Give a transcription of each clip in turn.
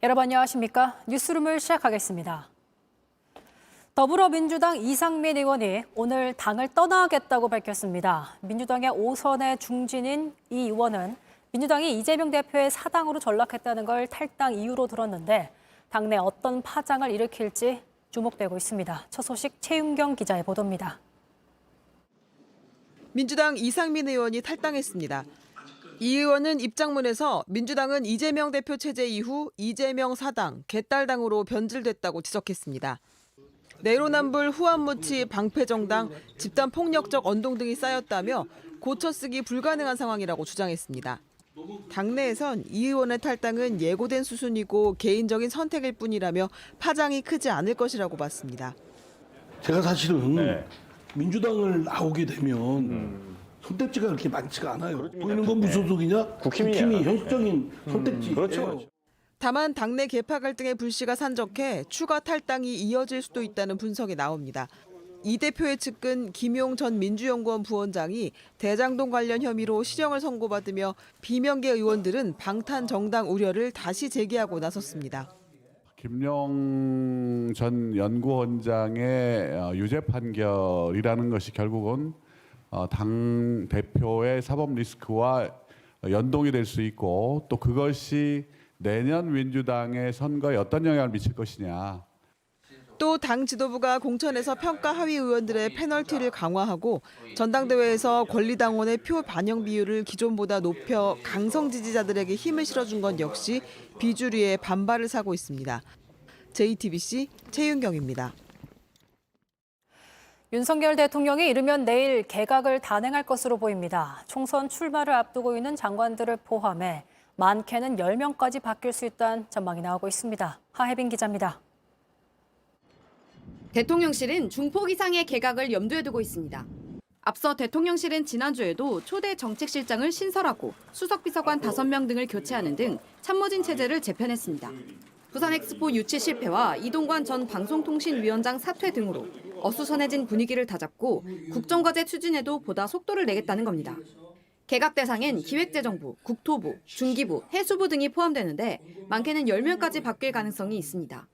여러분 안녕하십니까? 뉴스룸을 시작하겠습니다. 더불어민주당 이상민 의원이 오늘 당을 떠나겠다고 밝혔습니다. 민주당의 5선의 중진인 이 의원은 민주당이 이재명 대표의 사당으로 전락했다는 걸 탈당 이유로 들었는데 당내 어떤 파장을 일으킬지 주목되고 있습니다. 첫 소식 최윤경 기자의 보도입니다. 민주당 이상민 의원이 탈당했습니다. 이 의원은 입장문에서 민주당은 이재명 대표 체제 이후 이재명 사당, 개딸당으로 변질됐다고 지적했습니다. 내로남불, 후한무치, 방패정당, 집단폭력적 언동 등이 쌓였다며 고쳐쓰기 불가능한 상황이라고 주장했습니다. 당내에선 이 의원의 탈당은 예고된 수순이고 개인적인 선택일 뿐이라며 파장이 크지 않을 것이라고 봤습니다. 제가 사실은 민주당을 나오게 되면 선택지가 그렇게 많지가 않아요. 보이는 건 무소속이냐? 국힘이 현실적인 선택지예요. 그렇죠. 다만 당내 계파 갈등의 불씨가 산적해 추가 탈당이 이어질 수도 있다는 분석이 나옵니다. 이 대표의 측근 김용 전 민주연구원 부원장이 대장동 관련 혐의로 실형을 선고받으며 비명계 의원들은 방탄 정당 우려를 다시 제기하고 나섰습니다. 김용 전 연구원장의 유죄 판결이라는 것이 결국은 당 대표의 사법 리스크와 연동이 될 수 있고 또 그것이 내년 민주당의 선거에 어떤 영향을 미칠 것이냐. 또 당 지도부가 공천에서 평가 하위 의원들의 페널티를 강화하고 전당대회에서 권리당원의 표 반영 비율을 기존보다 높여 강성 지지자들에게 힘을 실어준 건 역시 비주류의 반발을 사고 있습니다. JTBC 최윤경입니다. 윤석열 대통령이 이르면 내일 개각을 단행할 것으로 보입니다. 총선 출마를 앞두고 있는 장관들을 포함해 많게는 10명까지 바뀔 수 있다는 전망이 나오고 있습니다. 하혜빈 기자입니다. 대통령실은 중폭 이상의 개각을 염두에 두고 있습니다. 앞서 대통령실은 지난주에도 초대 정책실장을 신설하고 수석비서관 5명 등을 교체하는 등 참모진 체제를 재편했습니다. 부산엑스포 유치 실패와 이동관 전 방송통신위원장 사퇴 등으로 어수선해진 분위기를 다잡고 국정과제 추진에도 보다 속도를 내겠다는 겁니다. 개각 대상엔 기획재정부, 국토부, 중기부, 해수부 등이 포함되는데 많게는 10명까지 바뀔 가능성이 있습니다.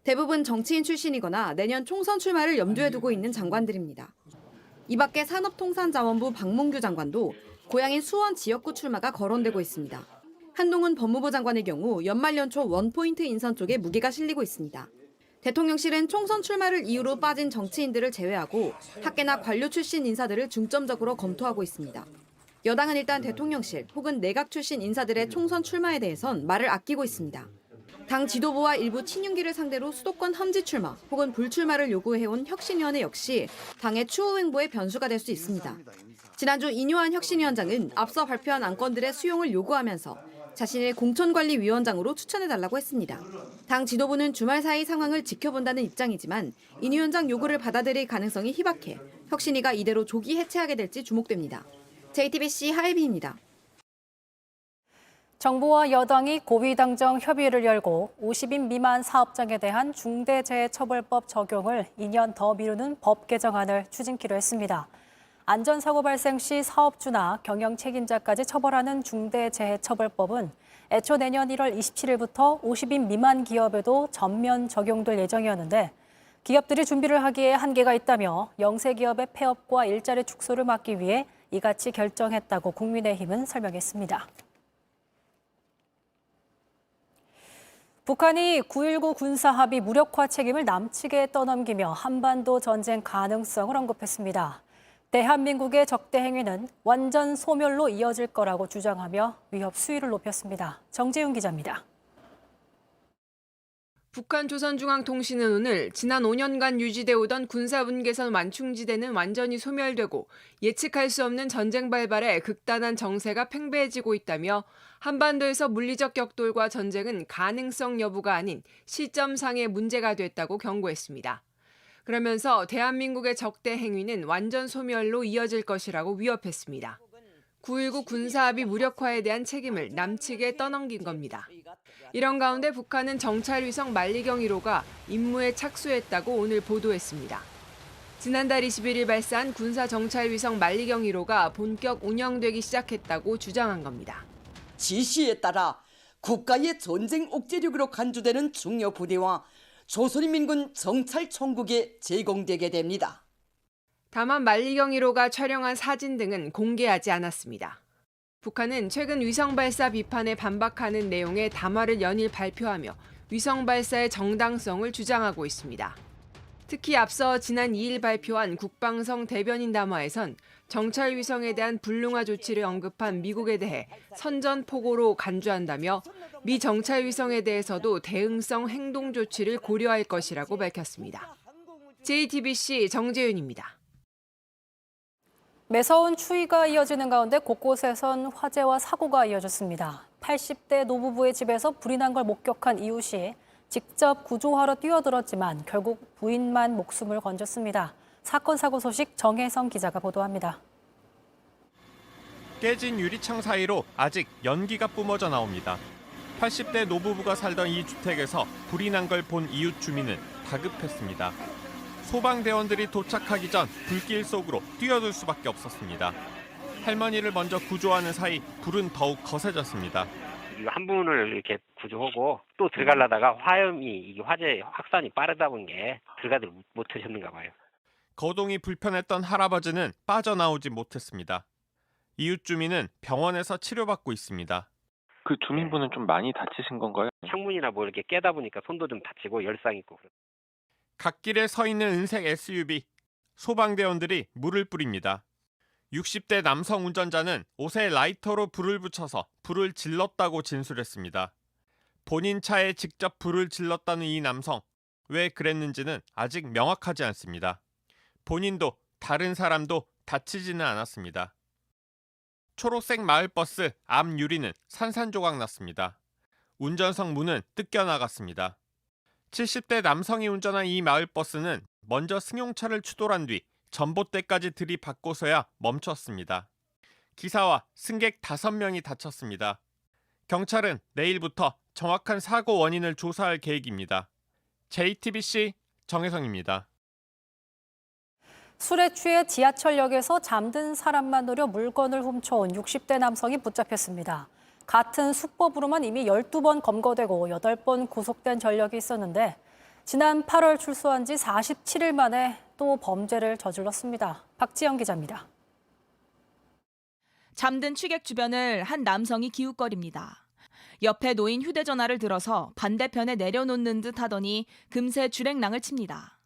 대부분 정치인 출신이거나 내년 총선 출마를 염두에 두고 있는 장관들입니다. 이 밖에 산업통상자원부 박문규 장관도 고향인 수원 지역구 출마가 거론되고 있습니다. 한동훈 법무부 장관의 경우 연말연초 원포인트 인선 쪽에 무게가 실리고 있습니다. 대통령실은 총선 출마를 이유로 빠진 정치인들을 제외하고 학계나 관료 출신 인사들을 중점적으로 검토하고 있습니다. 여당은 일단 대통령실 혹은 내각 출신 인사들의 총선 출마에 대해선 말을 아끼고 있습니다. 당 지도부와 일부 친윤계를 상대로 수도권 험지 출마 혹은 불출마를 요구해온 혁신위원회 역시 당의 추후 행보의 변수가 될 수 있습니다. 지난주 이뇨한 혁신위원장은 앞서 발표한 안건들의 수용을 요구하면서 자신을 공천관리위원장으로 추천해달라고 했습니다. 당 지도부는 주말 사이 상황을 지켜본다는 입장이지만 인 위원장 요구를 받아들일 가능성이 희박해 혁신위가 이대로 조기 해체하게 될지 주목됩니다. JTBC 하혜빈입니다. 정부와 여당이 고위당정 협의회를 열고 50인 미만 사업장에 대한 중대재해처벌법 적용을 2년 더 미루는 법 개정안을 추진키로 했습니다. 안전사고 발생 시 사업주나 경영 책임자까지 처벌하는 중대재해처벌법은 애초 내년 1월 27일부터 50인 미만 기업에도 전면 적용될 예정이었는데 기업들이 준비를 하기에 한계가 있다며 영세 기업의 폐업과 일자리 축소를 막기 위해 이같이 결정했다고 국민의힘은 설명했습니다. 북한이 9.19 군사합의 무력화 책임을 남측에 떠넘기며 한반도 전쟁 가능성을 언급했습니다. 대한민국의 적대 행위는 완전 소멸로 이어질 거라고 주장하며 위협 수위를 높였습니다. 정재훈 기자입니다. 북한 조선중앙통신은 오늘 지난 5년간 유지돼 오던 군사분계선 완충지대는 완전히 소멸되고 예측할 수 없는 전쟁 발발에 극단한 정세가 팽배해지고 있다며 한반도에서 물리적 격돌과 전쟁은 가능성 여부가 아닌 시점상의 문제가 됐다고 경고했습니다. 그러면서 대한민국의 적대 행위는 완전 소멸로 이어질 것이라고 위협했습니다. 9.19 군사합의 무력화에 대한 책임을 남측에 떠넘긴 겁니다. 이런 가운데 북한은 정찰위성 만리경 1호가 임무에 착수했다고 오늘 보도했습니다. 지난달 21일 발사한 군사정찰위성 만리경 1호가 본격 운영되기 시작했다고 주장한 겁니다. 지시에 따라 국가의 전쟁 억제력으로 간주되는 중요 부대와 조선인민군 정찰총국에 제공되게 됩니다. 다만 만리경 1호가 촬영한 사진 등은 공개하지 않았습니다. 북한은 최근 위성 발사 비판에 반박하는 내용의 담화를 연일 발표하며 위성 발사의 정당성을 주장하고 있습니다. 특히 앞서 지난 2일 발표한 국방성 대변인 담화에선 정찰 위성에 대한 불능화 조치를 언급한 미국에 대해 선전포고로 간주한다며 미 정찰 위성에 대해서도 대응성 행동 조치를 고려할 것이라고 밝혔습니다. JTBC 정재윤입니다. 매서운 추위가 이어지는 가운데 곳곳에선 화재와 사고가 이어졌습니다. 80대 노부부의 집에서 불이 난 걸 목격한 이웃이 직접 구조하러 뛰어들었지만 결국 부인만 목숨을 건졌습니다. 사건 사고 소식 정혜성 기자가 보도합니다. 깨진 유리창 사이로 아직 연기가 뿜어져 나옵니다. 80대 노부부가 살던 이 주택에서 불이 난 걸 본 이웃 주민은 다급했습니다. 소방대원들이 도착하기 전 불길 속으로 뛰어들 수밖에 없었습니다. 할머니를 먼저 구조하는 사이 불은 더욱 거세졌습니다. 한 분을 이렇게 구조하고 또 들어가려다가 화염이 화재 확산이 빠르다 본 게 들어가들 못하셨는가 봐요. 거동이 불편했던 할아버지는 빠져나오지 못했습니다. 이웃 주민은 병원에서 치료받고 있습니다. 그 주민분은 좀 많이 다치신 건가요? 창문이나 뭐 이렇게 깨다 보니까 손도 좀 다치고 열상 있고. 갓길에 서 있는 은색 SUV. 소방대원들이 물을 뿌립니다. 60대 남성 운전자는 옷에 라이터로 불을 붙여서 불을 질렀다고 진술했습니다. 본인 차에 직접 불을 질렀다는 이 남성. 왜 그랬는지는 아직 명확하지 않습니다. 본인도 다른 사람도 다치지는 않았습니다. 초록색 마을버스 앞 유리는 산산조각 났습니다. 운전석 문은 뜯겨나갔습니다. 70대 남성이 운전한 이 마을버스는 먼저 승용차를 추돌한 뒤 전봇대까지 들이받고서야 멈췄습니다. 기사와 승객 5명이 다쳤습니다. 경찰은 내일부터 정확한 사고 원인을 조사할 계획입니다. JTBC 정혜성입니다. 술에 취해 지하철역에서 잠든 사람만 노려 물건을 훔쳐온 60대 남성이 붙잡혔습니다. 같은 수법으로만 이미 12번 검거되고 8번 구속된 전력이 있었는데 지난 8월 출소한 지 47일 만에 또 범죄를 저질렀습니다. 박지영 기자입니다. 잠든 취객 주변을 한 남성이 기웃거립니다. 옆에 놓인 휴대전화를 들어서 반대편에 내려놓는 듯 하더니 금세 주랭랑을 칩니다.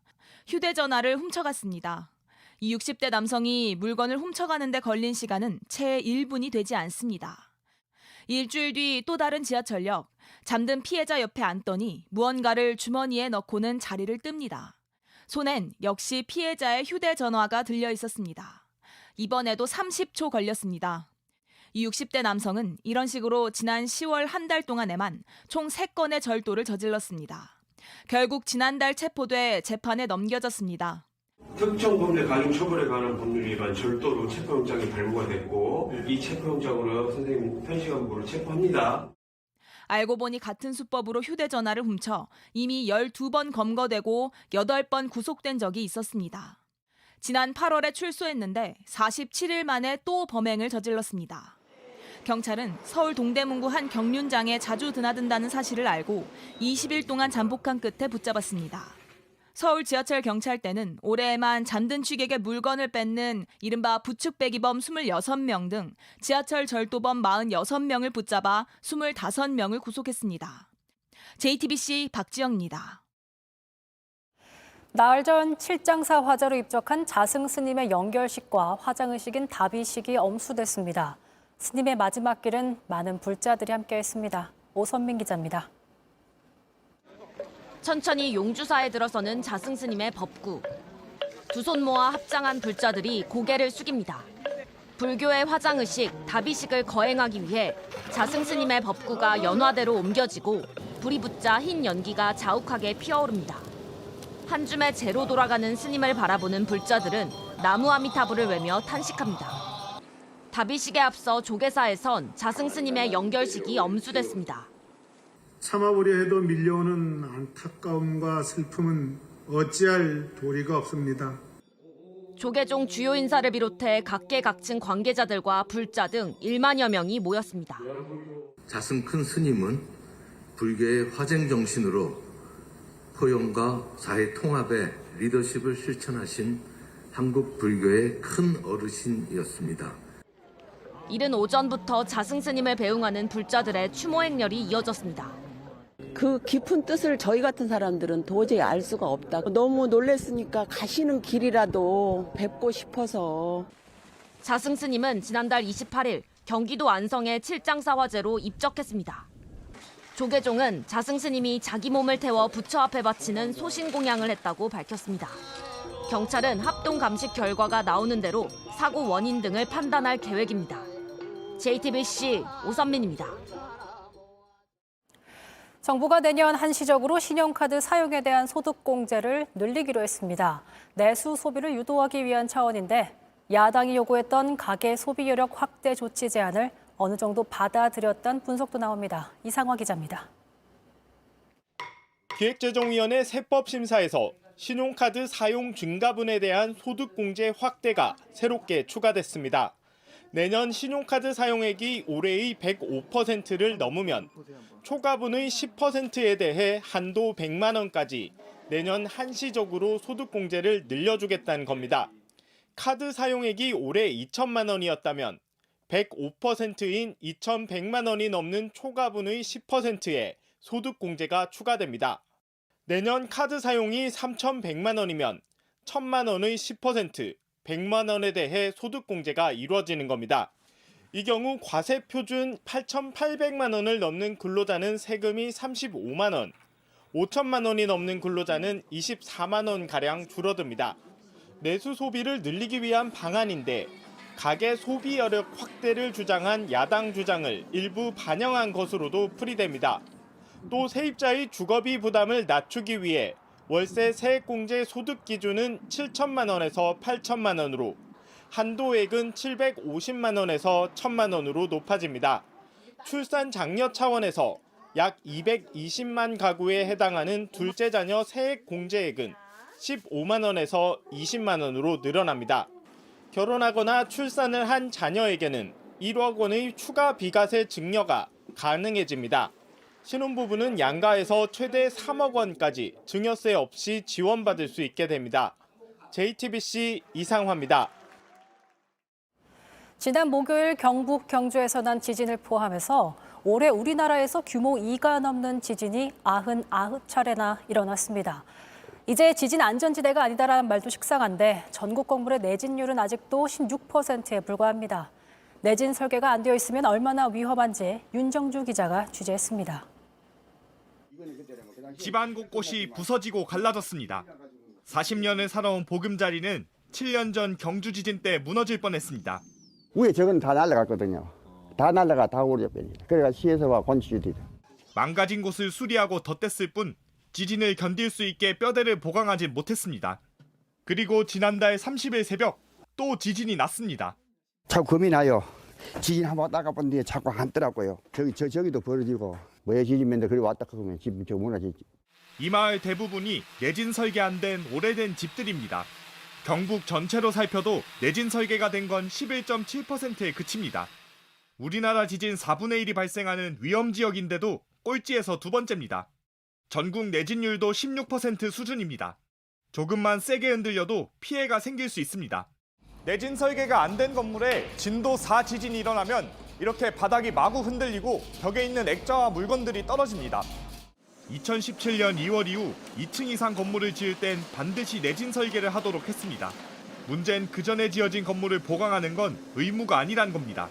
휴대전화를 훔쳐갔습니다. 이 60대 남성이 물건을 훔쳐가는 데 걸린 시간은 채 1분이 되지 않습니다. 일주일 뒤 또 다른 지하철역, 잠든 피해자 옆에 앉더니 무언가를 주머니에 넣고는 자리를 뜹니다. 손엔 역시 피해자의 휴대전화가 들려 있었습니다. 이번에도 30초 걸렸습니다. 이 60대 남성은 이런 식으로 지난 10월 한 달 동안에만 총 3건의 절도를 저질렀습니다. 결국 지난달 체포돼 재판에 넘겨졌습니다. 특정 범죄 가중 처벌에 관한 법률 위반 절도로 체포영장이 발부가 됐고 이 체포영장으로 선생님 현시간부를 체포합니다. 알고 보니 같은 수법으로 휴대전화를 훔쳐 이미 12번 검거되고 8번 구속된 적이 있었습니다. 지난 8월에 출소했는데 47일 만에 또 범행을 저질렀습니다. 경찰은 서울 동대문구 한 경륜장에 자주 드나든다는 사실을 알고 20일 동안 잠복한 끝에 붙잡았습니다. 서울 지하철 경찰대는 올해에만 잠든 취객의 물건을 뺏는 이른바 부축배기범 26명 등 지하철 절도범 46명을 붙잡아 25명을 구속했습니다. JTBC 박지영입니다. 나흘 전 칠장사 화자로 입적한 자승 스님의 영결식과 화장의식인 다비식이 엄수됐습니다. 스님의 마지막 길은 많은 불자들이 함께했습니다. 오선민 기자입니다. 천천히 용주사에 들어서는 자승 스님의 법구. 두 손 모아 합장한 불자들이 고개를 숙입니다. 불교의 화장의식, 다비식을 거행하기 위해 자승 스님의 법구가 연화대로 옮겨지고 불이 붙자 흰 연기가 자욱하게 피어오릅니다. 한 줌의 재로 돌아가는 스님을 바라보는 불자들은 나무 아미타불을 외며 탄식합니다. 다비식에 앞서 조계사에선 자승 스님의 영결식이 엄수됐습니다. 참아보려 해도 밀려오는 안타까움과 슬픔은 어찌할 도리가 없습니다. 조계종 주요 인사를 비롯해 각계각층 관계자들과 불자 등 1만여 명이 모였습니다. 자승 큰 스님은 불교의 화쟁 정신으로 포용과 사회 통합의 리더십을 실천하신 한국 불교의 큰 어르신이었습니다. 이른 오전부터 자승 스님을 배웅하는 불자들의 추모 행렬이 이어졌습니다. 그 깊은 뜻을 저희 같은 사람들은 도저히 알 수가 없다. 너무 놀랐으니까 가시는 길이라도 뵙고 싶어서. 자승 스님은 지난달 28일 경기도 안성의 칠장사 화재로 입적했습니다. 조계종은 자승 스님이 자기 몸을 태워 부처 앞에 바치는 소신 공양을 했다고 밝혔습니다. 경찰은 합동 감식 결과가 나오는 대로 사고 원인 등을 판단할 계획입니다. JTBC 오선민입니다. 정부가 내년 한시적으로 신용카드 사용에 대한 소득공제를 늘리기로 했습니다. 내수 소비를 유도하기 위한 차원인데 야당이 요구했던 가계 소비 여력 확대 조치 제안을 어느 정도 받아들였다는 분석도 나옵니다. 이상화 기자입니다. 기획재정위원회 세법심사에서 신용카드 사용 증가분에 대한 소득공제 확대가 새롭게 추가됐습니다. 내년 신용카드 사용액이 올해의 105%를 넘으면 초과분의 10%에 대해 한도 100만 원까지 내년 한시적으로 소득공제를 늘려주겠다는 겁니다. 카드 사용액이 올해 2천만 원이었다면 105%인 2,100만 원이 넘는 초과분의 10%에 소득공제가 추가됩니다. 내년 카드 사용이 3,100만 원이면 1,000만 원의 10%, 100만 원에 대해 소득공제가 이루어지는 겁니다. 이 경우 과세 표준 8,800만 원을 넘는 근로자는 세금이 35만 원, 5천만 원이 넘는 근로자는 24만 원가량 줄어듭니다. 내수 소비를 늘리기 위한 방안인데 가계 소비 여력 확대를 주장한 야당 주장을 일부 반영한 것으로도 풀이됩니다. 또 세입자의 주거비 부담을 낮추기 위해 월세 세액공제 소득 기준은 7천만 원에서 8천만 원으로 한도액은 750만 원에서 1,000만 원으로 높아집니다. 출산 장려 차원에서 약 220만 가구에 해당하는 둘째 자녀 세액 공제액은 15만 원에서 20만 원으로 늘어납니다. 결혼하거나 출산을 한 자녀에게는 1억 원의 추가 비과세 증여가 가능해집니다. 신혼부부는 양가에서 최대 3억 원까지 증여세 없이 지원받을 수 있게 됩니다. JTBC 이상화입니다. 지난 목요일 경북 경주에서 난 지진을 포함해서 올해 우리나라에서 규모 2가 넘는 지진이 99차례나 일어났습니다. 이제 지진 안전지대가 아니다라는 말도 식상한데 전국 건물의 내진율은 아직도 16%에 불과합니다. 내진 설계가 안 되어 있으면 얼마나 위험한지 윤정주 기자가 취재했습니다. 집안 곳곳이 부서지고 갈라졌습니다. 40년을 살아온 보금자리는 7년 전 경주 지진 때 무너질 뻔했습니다. 위에 저건 다 날아갔거든요. 다 날아가 다 오려버립니다. 그래가 시에서 와 건축이 망가진 곳을 수리하고 덧댔을 뿐 지진을 견딜 수 있게 뼈대를 보강하지 못했습니다. 그리고 지난달 30일 새벽 또 지진이 났습니다. 자꾸 겁이 나요. 지진 한번 왔다 가본 뒤에 자꾸 앉더라고요. 저기도 벌어지고 왜 지진인데 그리 왔다 가면 집 저 무너지지. 이 마을 대부분이 내진 설계 안 된 오래된 집들입니다. 경북 전체로 살펴도 내진 설계가 된 건 11.7%에 그칩니다. 우리나라 지진 4분의 1이 발생하는 위험 지역인데도 꼴찌에서 두 번째입니다. 전국 내진율도 16% 수준입니다. 조금만 세게 흔들려도 피해가 생길 수 있습니다. 내진 설계가 안 된 건물에 진도 4 지진이 일어나면 이렇게 바닥이 마구 흔들리고 벽에 있는 액자와 물건들이 떨어집니다. 2017년 2월 이후 2층 이상 건물을 지을 땐 반드시 내진 설계를 하도록 했습니다. 문제는 그 전에 지어진 건물을 보강하는 건 의무가 아니란 겁니다.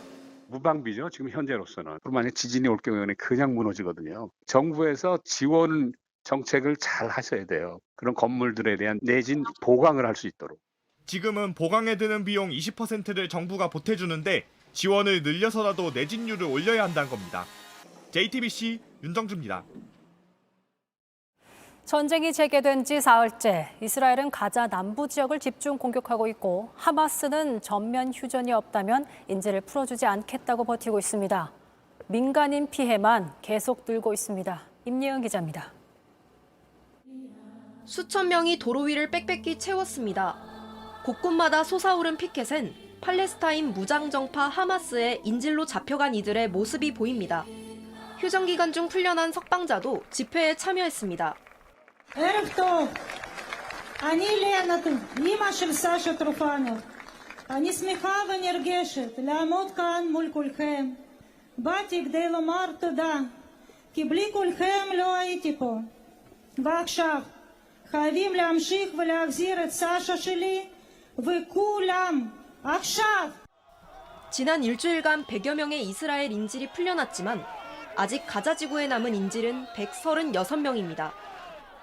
무방비죠. 지금 현재로서는. 만약 지진이 올 경우에는 그냥 무너지거든요. 정부에서 지원 정책을 잘 하셔야 돼요. 그런 건물들에 대한 내진 보강을 할 수 있도록. 지금은 보강에 드는 비용 20%를 정부가 보태주는데 지원을 늘려서라도 내진율을 올려야 한다는 겁니다. JTBC 윤정주입니다. 전쟁이 재개된 지 사흘째, 이스라엘은 가자 남부 지역을 집중 공격하고 있고 하마스는 전면 휴전이 없다면 인질을 풀어주지 않겠다고 버티고 있습니다. 민간인 피해만 계속 늘고 있습니다. 임예은 기자입니다. 수천 명이 도로 위를 빽빽히 채웠습니다. 곳곳마다 솟아오른 피켓엔 팔레스타인 무장정파 하마스의 인질로 잡혀간 이들의 모습이 보입니다. 휴전 기간 중 풀려난 석방자도 집회에 참여했습니다. ערב טוב, אני ליאנה, אימא של סשה טרופנוב. אני שמחה ונרגשת לעמוד כאן מול כולכם. באתי כדי לומר תודה, כי בלי כולכם לא הייתי פה. ועכשיו, חייבים להמשיך ולהחזיר את סשה שלי, וכולם, עכשיו! 지난 일주일간 100여 명의 이스라엘 인질이 풀려났지만 아직 가자 지구에 남은 인질은 136명입니다.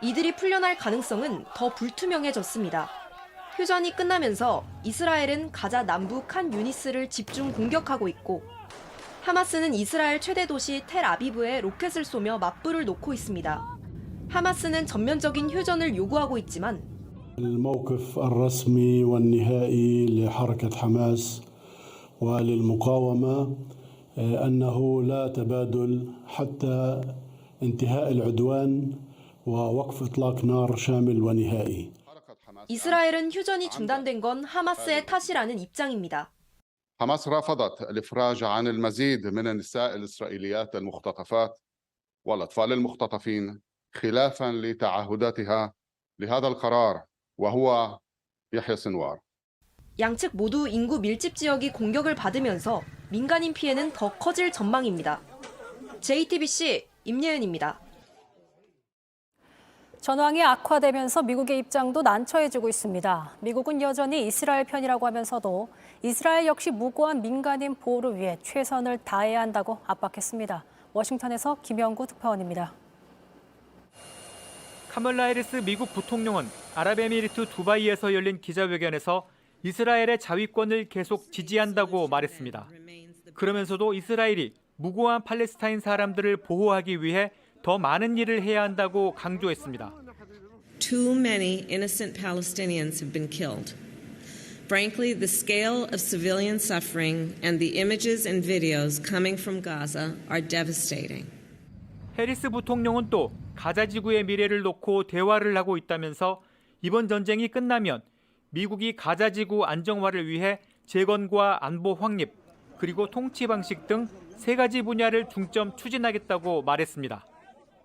이들이 풀려날 가능성은 더 불투명해졌습니다. 휴전이 끝나면서 이스라엘은 가자 남부 칸 유니스를 집중 공격하고 있고 하마스는 이스라엘 최대 도시 텔아비브에 로켓을 쏘며 맞불을 놓고 있습니다. 하마스는 전면적인 휴전을 요구하고 있지만 الموقف الرسمي والنهائي لحركة حماس وللمقاومة أنه لا تبادل حتى انتهاء العدوان ووقف إطلاق نار شامل ونهائي. 이스라엘은 휴전이 중단된 건 하마스의 탓이라는 입장입니다. حماس رفضت الإفراج عن المزيد من النساء الإسرائيليات المختطفات والأطفال المختطفين خلافا لتعهداتها لهذا القرار وهو يحيى سنوار. 양측 모두 인구 밀집 지역이 공격을 받으면서 민간인 피해는 더 커질 전망입니다. JTBC 임예은입니다. 전황이 악화되면서 미국의 입장도 난처해지고 있습니다. 미국은 여전히 이스라엘 편이라고 하면서도 이스라엘 역시 무고한 민간인 보호를 위해 최선을 다해야 한다고 압박했습니다. 워싱턴에서 김영구 특파원입니다. 카멀라 해리스 미국 부통령은 아랍에미리트 두바이에서 열린 기자회견에서 이스라엘의 자위권을 계속 지지한다고 말했습니다. 그러면서도 이스라엘이 무고한 팔레스타인 사람들을 보호하기 위해 더 많은 일을 해야 한다고 강조했습니다. Too many innocent Palestinians have been killed. Frankly, the scale of civilian suffering and the images and videos coming from Gaza are devastating. 해리스 부통령은 또 가자 지구의 미래를 놓고 대화를 하고 있다면서 이번 전쟁이 끝나면 미국이 가자 지구 안정화를 위해 재건과 안보 확립, 그리고 통치 방식 등 3가지 분야를 중점 추진하겠다고 말했습니다.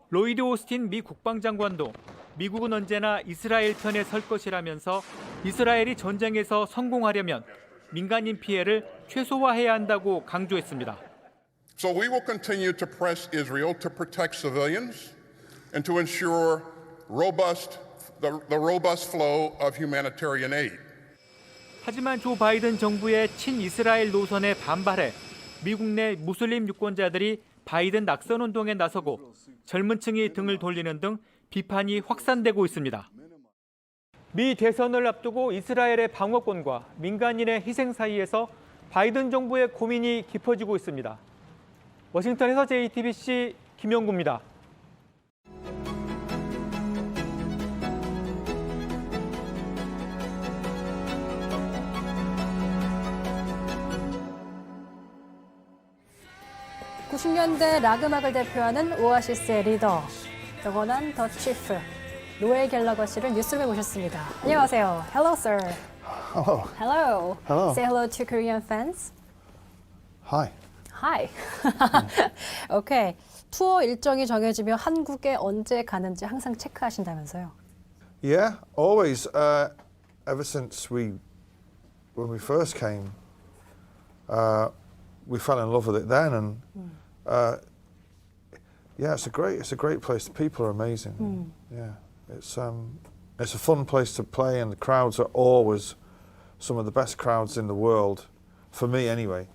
로이드 오스틴 미 국방장관도 미국은 언제나 이스라엘 편에 설 것이라면서 이스라엘이 전쟁에서 성공하려면 민간인 피해를 최소화해야 한다고 강조했습니다. So we will continue to press Israel to protect civilians and to ensure the robust flow of humanitarian aid. 하지만 조 바이든 정부의 친이스라엘 노선에 반발해 미국 내 무슬림 유권자들이 바이든 낙선 운동에 나서고 젊은 층이 등을 돌리는 등 비판이 확산되고 있습니다. 미 대선을 앞두고 이스라엘의 방어권과 민간인의 희생 사이에서 바이든 정부의 고민이 깊어지고 있습니다. 워싱턴에서 JTBC 김영구입니다. (90년대) 락 음악을 대표하는 오아시스의 리더, 영원한 더 치프, 노엘 갤러거 씨를 뉴스룸에 모셨습니다. 안녕하세요. Hello, sir. Hello. Hello. Hello. Say hello to Korean fans. Hi. Hi. 오케이. 투어 일정이 정해지면 한국에 언제 가는지 항상 체크하신다면서요? Yeah, always. Ever since when we first came, we fell in love with it then, and yeah, it's a great place. The people are amazing. Yeah, it's a fun place to play, and the crowds are always some of the best crowds in the world, for me anyway.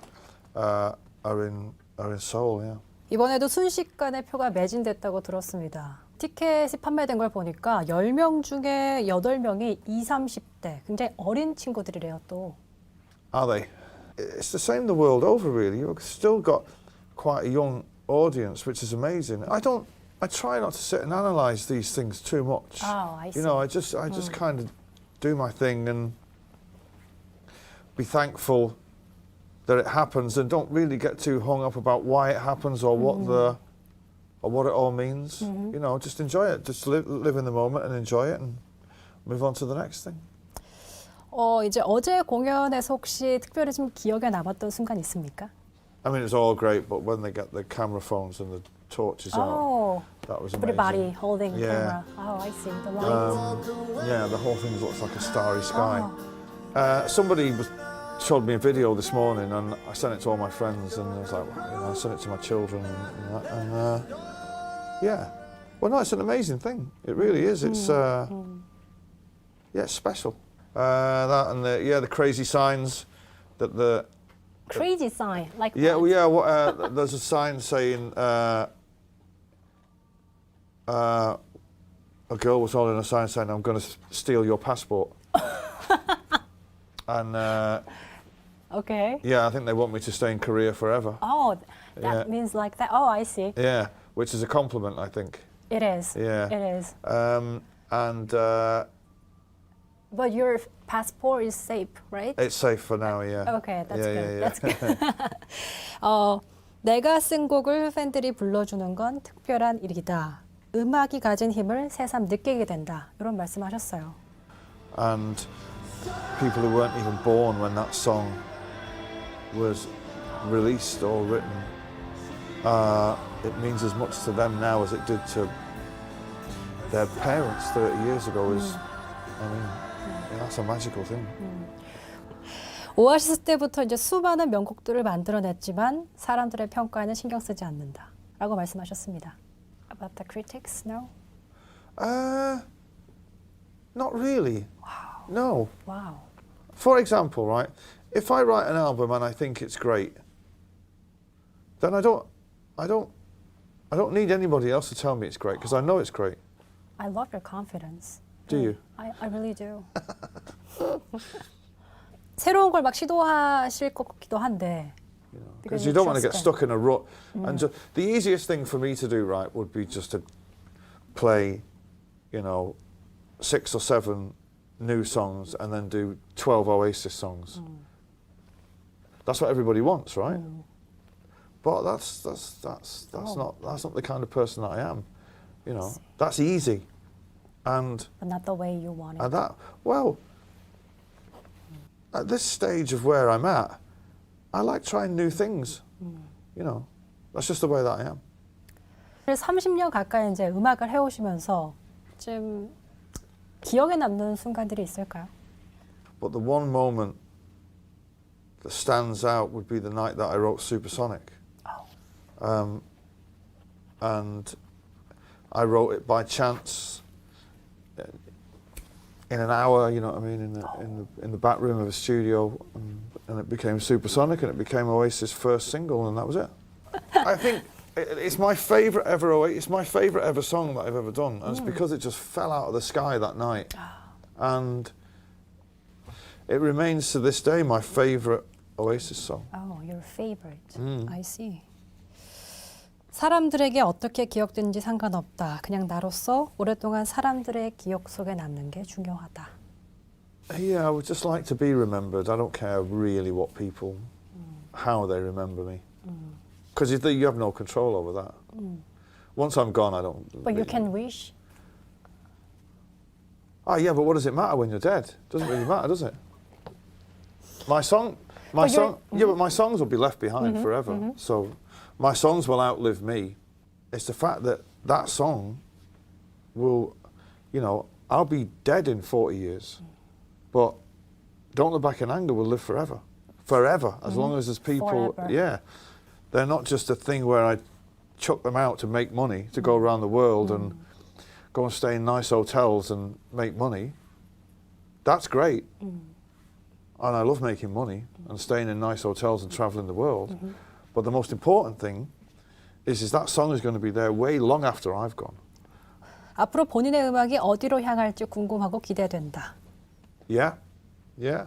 Are in Seoul. Yeah. 이번에도 순식간에 표가 매진됐다고 들었습니다. 티켓이 판매된 걸 보니까 10명 중에 8명이 20, 30대, 굉장히 어린 친구들이래요 또. Are they? It's the same the world over, really. You've still got quite a young audience, which is amazing. I try not to sit and analyse these things too much. Oh, I see. You know, I just kind of do my thing and be thankful that it happens, and don't really get too hung up about why it happens or what it all means. You know, just enjoy it. Just live in the moment and enjoy it, and move on to the next thing. 이제 어제 공연에서 혹시 특별히 좀 기억에 남았던 순간 있습니까? I mean, it's all great, but when they get the camera phones and the torches out, that was amazing. Everybody holding Yeah. camera. Oh, I see. The lights. Yeah, the whole thing looks like a starry sky. Somebody showed me a video this morning, and I sent it to all my friends, and I was like, I sent it to my children, and yeah. Well, no, it's an amazing thing. It really is. It's yeah, it's special. That and the crazy signs that the Crazy sign, like yeah, what? well, yeah. There's a sign saying a girl was holding a sign saying, "I'm going to steal your passport." And Okay. yeah, I think they want me to stay in Korea forever. Oh, that Yeah. means like that. Oh, I see. Yeah, which is a compliment, I think. It is. Yeah. It is. And But your passport is safe, right? it's safe for now. Yeah. Okay, that's Yeah, good. yeah, yeah. That's good. 내가 쓴 곡을 팬들이 불러주는 건 특별한 일이다. 음악이 가진 힘을 새삼 느끼게 된다. 이런 말씀하셨어요. And people who weren't even born when that song was released or written, it means as much to them now as it did to their parents 30 years ago. I mean, yeah, that's a magical thing. 오아시스 때부터 이제 수많은 명곡들을 만들어냈지만 사람들의 평가에는 신경 쓰지 않는다라고 말씀하셨습니다. About the critics, no? Not really. Wow. No. Wow. For example, right, if I write an album and I think it's great, then I don't need anybody else to tell me it's great because I know it's great. I love your confidence. Do you? I really do. 새로운 걸 막 시도하실 것 같기도 한데. Because you don't want to get stuck in a rut. And the easiest thing for me to do, right, would be just to play, 6 or 7 new songs and then do 12 Oasis songs. That's what everybody wants, right? But that's not the kind of person that I am. That's easy. And But not the way you want it. and that, well, at this stage of where I'm at, I like trying new things. That's just the way that I am. 30년 가까이 이제 음악을 해오시면서 좀 기억에 남는 순간들이 있을까요? But the one moment that stands out would be the night that I wrote Supersonic. And I wrote it by chance in an hour, you know what I mean, in the back room of a studio, and it became Supersonic, and it became Oasis' first single, and that was it. I think it's my favourite ever Oasis. It's my favourite ever song that I've ever done, and it's because it just fell out of the sky that night, and it remains to this day my favourite Oasis song. Oh, your favorite. I see. 사람들에게 어떻게 기억되는지 상관없다. 그냥 나로서 오랫동안 사람들의 기억 속에 남는 게 중요하다. Yeah, I would just like to be remembered. I don't care really what people, how they remember me. Because you have no control over that. Once I'm gone, I don't... But you can wish. Oh, yeah, but what does it matter when you're dead? Doesn't really matter, does it? My songs will be left behind forever. So my songs will outlive me. It's the fact that that song will, I'll be dead in 40 years. But Don't Look Back in Anger will live forever. Forever, as long as there's people. Forever. Yeah. They're not just a thing where I chuck them out to make money, to go around the world and go and stay in nice hotels and make money. That's great. And I love making money and staying in nice hotels and traveling the world. But the most important thing is that song is going to be there way long after I've gone. 앞으로 본인의 음악이 어디로 향할지 궁금하고 기대된다. Yeah, yeah.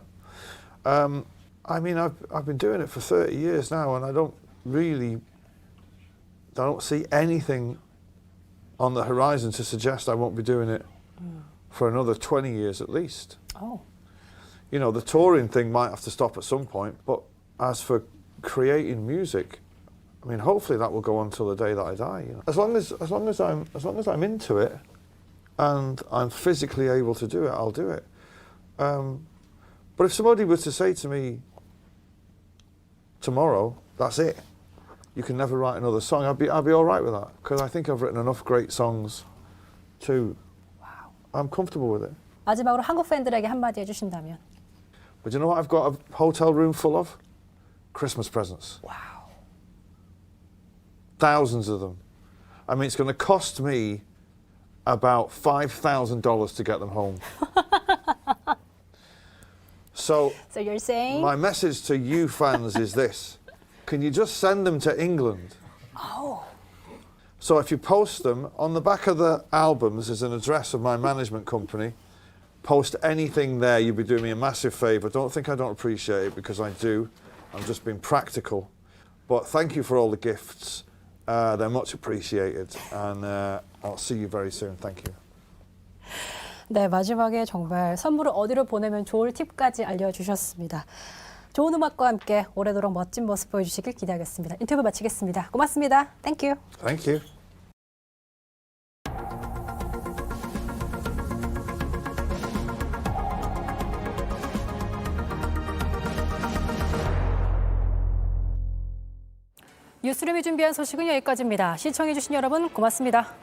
I mean, I've been doing it for 30 years now, and I don't see anything on the horizon to suggest I won't be doing it for another 20 years at least. Oh. The touring thing might have to stop at some point, but as for creating music, I mean, hopefully that will go on till the day that I die. As long as I'm into it, and I'm physically able to do it, I'll do it. But if somebody was to say to me tomorrow, that's it, you can never write another song, I'd be all right with that, because I think I've written enough great songs to. I'm comfortable with it. 마지막으로 한국 팬들에게 한마디 해주신다면. But you know what I've got a hotel room full of? Christmas presents. Wow. Thousands of them. I mean, it's going to cost me about $5,000 to get them home. So you're saying? My message to you fans is this. Can you just send them to England? Oh. So if you post them, on the back of the albums is an address of my management company. Post anything there, you'd be doing me a massive favour. Don't think I don't appreciate it, because I do. I'm just being practical. But thank you for all the gifts. They're much appreciated. And I'll see you very soon. Thank you. 네, 마지막에 정말 선물을 어디로 보내면 좋을 팁까지 알려주셨습니다. 좋은 음악과 함께 오래도록 멋진 모습 보여주시길 기대하겠습니다. 인터뷰 마치겠습니다. 고맙습니다. Thank you. Thank you. 뉴스룸이 준비한 소식은 여기까지입니다. 시청해주신 여러분 고맙습니다.